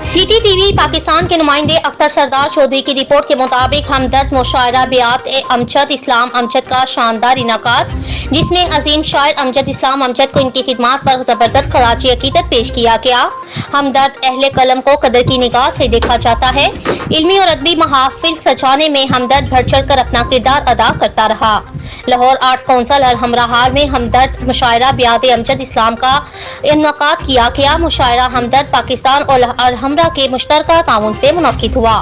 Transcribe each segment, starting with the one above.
City TV Pakistan के नुमाइंदे अख्तर सरदार चौधरी की रिपोर्ट के मुताबिक हमदर्द मुशायरा बियात अमजद इस्लाम अमजद का शानदार इनाकात, जिसमें अजीम शायर अमजद इस्लाम अमजद को इनकी खिदमत पर जबरदस्त खराजी अकीदत पेश किया गया। हमदर्द अहले कलम को कदर की निगाह से देखा जाता है। इल्मी और अदबी महाफिल सजाने में हमदर्द बढ़ चढ़ कर अपना किरदार अदा करता रहा। लाहौर आर्ट्स काउंसिल अलहमरा हाल में हमदर्द मुशायरा बियात अमजद इस्लाम का इनकाद किया गया। मुशायरा हमदर्द पाकिस्तान और अलहमरा के मुश्तरका ताउन से मुनक्किद हुआ।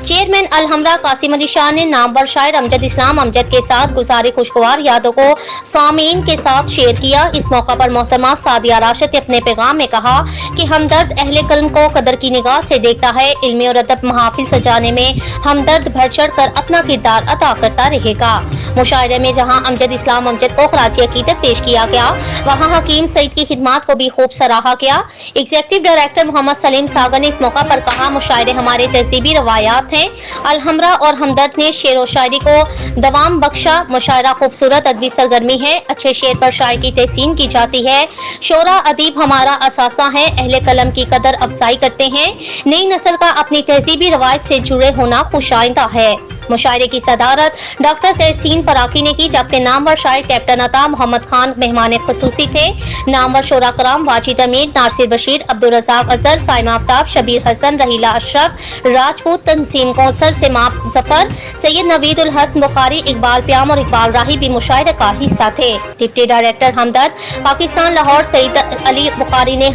चेयरमैन अलहमरा कासिम अली शाह ने नामवर शायर अमजद इस्लाम अमजद के साथ गुजारी खुशगवार यादों को सामीन के साथ शेयर किया। इस मौका पर मोहतरमा सादिया राशिद ने अपने पैगाम में कहा कि हमदर्द अहले कलम को कदर की निगाह से देखता है। इल्मी और अदब महाफिल सजाने में हमदर्द बढ़ चढ़ कर अपना किरदार अदा करता रहेगा। मुशायरे में जहां अमजद इस्लाम अमजद को खराजी अकीदत पेश किया गया, वहां हकीम सईद की खिदमत को भी खूब सराहा गया। एग्जीक्यूटिव डायरेक्टर मोहम्मद सलीम सागर ने इस मौका पर कहा, मुशायरे हमारे तहजीबी रवायात हैं। अलहमरा और हमदर्द ने शेर व शायरी को दवाम बख्शा। मुशायरा खूबसूरत अदबी सरगर्मी है। अच्छे शेर पर शायर की तहसीन की जाती है। शोरा अदीब हमारा असासा है। अहले कलम की कदर अफजाई करते हैं। नई नस्ल का अपनी तहजीबी रवायत से जुड़े होना खुशाइंदा है। मुशायरे की सदारत डॉक्टर तहसीन फराकी ने की, जबकि नामवर शायर कैप्टन अता मोहम्मद खान मेहमान खुसूसी थे। नामवर शोरा कराम वाजिद अमीर, नासिर बशीर, अब्दुल रज़ाक अजहर, साइमा आफ्ताब, शबीर हसन, रहीला अशरफ, राजपूत, तंसीम कौसर, सिमाब जफर, सैयद नवीद उल हसन बुखारी, इकबाल प्याम और इकबाल राही भी मुशायरे का हिस्सा थे। डिप्टी डायरेक्टर हमदर्द पाकिस्तान लाहौर सईद अली बुखारी ने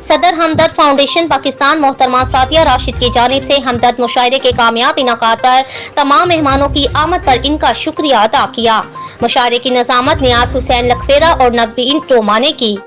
सदर हमदर्द फाउंडेशन पाकिस्तान मोहतरमा सादिया राशिद की जानिब से हमदर्द मुशायरे के कामयाब इनाकात पर तमाम मेहमानों की आमद पर इनका शुक्रिया अदा किया। मुशायरे की नज़ामत नियाज हुसैन लखफेरा और नवीन टोमा ने की।